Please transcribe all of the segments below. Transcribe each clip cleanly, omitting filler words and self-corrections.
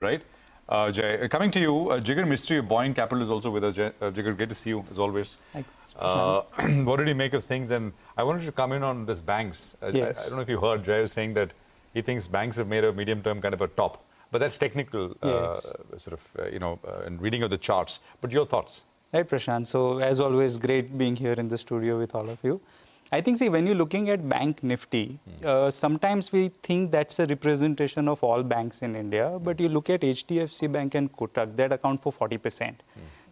right? Jay, coming to you, Jigar Mistry of Buoyant Capital is also with us. Jigar, great to see you as always. What did you make of things? And I wanted to come in on this banks. Yes. I don't know if you heard Jay saying that he thinks banks have made a medium-term kind of a top, but that's technical, sort of, and reading of the charts. But your thoughts? Right, Prashant. So, as always, great being here in the studio with all of you. I think, see, when you're looking at Bank Nifty, sometimes we think that's a representation of all banks in India, but you look at HDFC Bank and Kotak, that account for 40%.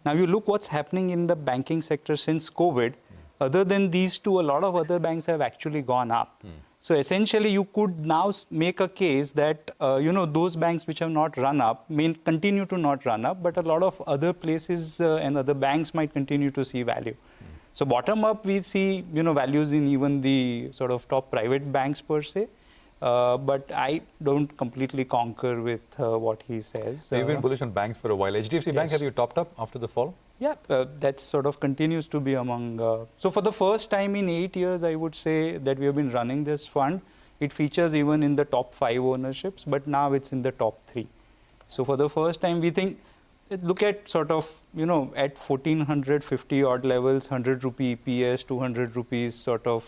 Now, you look what's happening in the banking sector since COVID, other than these two, a lot of other banks have actually gone up. So, essentially, you could now make a case that, those banks which have not run up may continue to not run up, but a lot of other places and other banks might continue to see value. So bottom up, we see values in even the sort of top private banks per se, but I don't completely concur with what he says. So you've been bullish on banks for a while. HDFC Bank, have you topped up after the fall? Yeah, that sort of continues to be among. So for the first time in 8 years, I would say that we have been running this fund. It features even in the top 5 ownerships, but now it's in the top 3. So for the first time, we think. Look at sort of, at 1450 odd levels, 100 rupee EPS, 200 rupees sort of,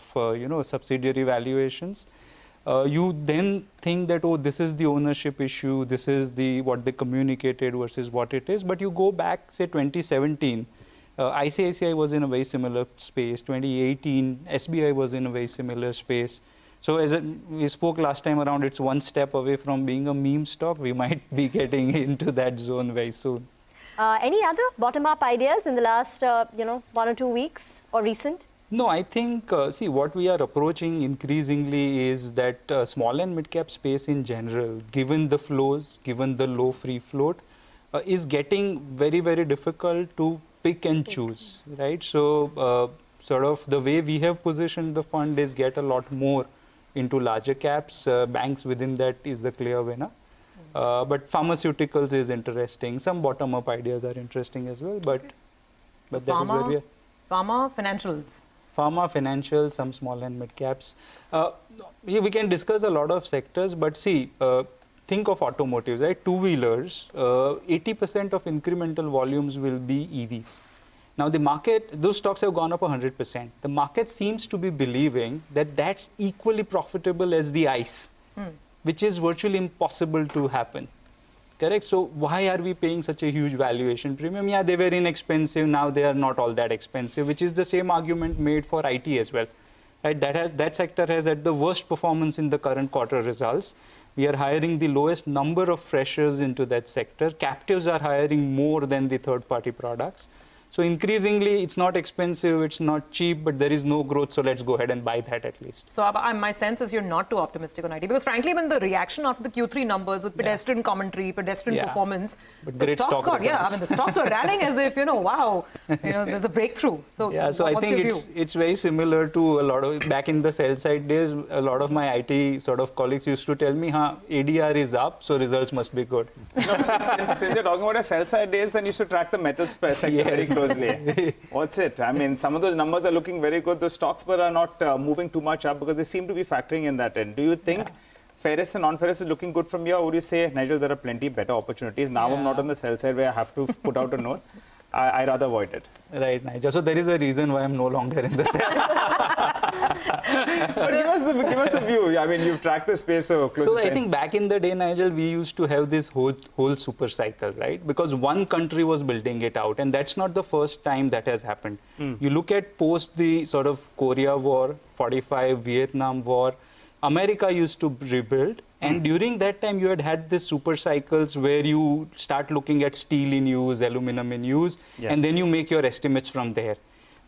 subsidiary valuations. You then think that, oh, this is the ownership issue, this is what they communicated versus what it is. But you go back, say, 2017, ICICI was in a very similar space. 2018, SBI was in a very similar space. So as we spoke last time around, it's one step away from being a meme stock. We might be getting into that zone very soon. Any other bottom-up ideas in the last, 1 or 2 weeks or recent? No, I think, see, what we are approaching increasingly is that small and mid-cap space in general, given the flows, given the low free float, is getting very, very difficult to pick and choose, right? So sort of the way we have positioned the fund is get a lot more into larger caps. Banks within that is the clear winner. But pharmaceuticals is interesting. Some bottom-up ideas are interesting as well. But that is where we are. Pharma, financials. Pharma, financials, some small and mid caps. We can discuss a lot of sectors, but see, think of automotives, right? Two-wheelers, 80% of incremental volumes will be EVs. Now, the market, those stocks have gone up 100%. The market seems to be believing that that's equally profitable as the ICE, which is virtually impossible to happen. Correct? So, why are we paying such a huge valuation premium? Yeah, they were inexpensive. Now, they are not all that expensive, which is the same argument made for IT as well. Right? That sector has had the worst performance in the current quarter results. We are hiring the lowest number of freshers into that sector. Captives are hiring more than the third-party products. So increasingly, it's not expensive, it's not cheap, but there is no growth. So let's go ahead and buy that at least. So my sense is you're not too optimistic on IT because frankly, when the reason after the Q3 numbers with pedestrian commentary, pedestrian performance, but the stocks got, the stocks were rallying as if, wow, there's a breakthrough. So yeah, so I think it's very similar to a lot of, back in the sell side days, a lot of my IT sort of colleagues used to tell me, ADR is up, so results must be good. No, since you're talking about a sell side days, then you should track the metals sector very closely. What's it? I mean, some of those numbers are looking very good. The stocks but are not moving too much up because they seem to be factoring in that in. Do you think ferrous and non-ferrous is looking good from here? Or would you say, Nigel, there are plenty better opportunities? Now I'm not on the sell side where I have to put out a note. I rather avoid it. Right, Nigel. So there is a reason why I'm no longer in the sell. But give us a view. I mean, you've tracked the space so closely. So I think back in the day, Nigel, we used to have this whole super cycle, right? Because one country was building it out, and that's not the first time that has happened. You look at post the sort of Korea War, 45, Vietnam War, America used to rebuild. And during that time, you had this super cycles where you start looking at steel in use, aluminum in use, and then you make your estimates from there.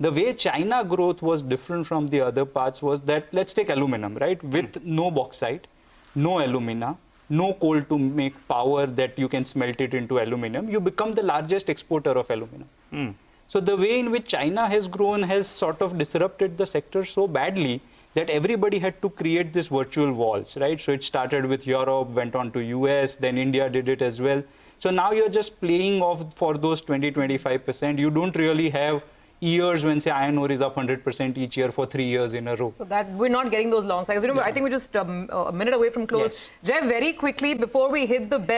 The way China growth was different from the other parts was that, let's take aluminum, right? With no bauxite, no alumina, no coal to make power that you can smelt it into aluminum, you become the largest exporter of aluminum. So the way in which China has grown has sort of disrupted the sector so badly that everybody had to create these virtual walls, right? So it started with Europe, went on to US, then India did it as well. So now you're just playing off for those 20-25%. You don't really have years when, say, iron ore is up 100% each year for 3 years in a row. So that we're not getting those long cycles. I think we're just a minute away from close. Jay, very quickly, before we hit the bell.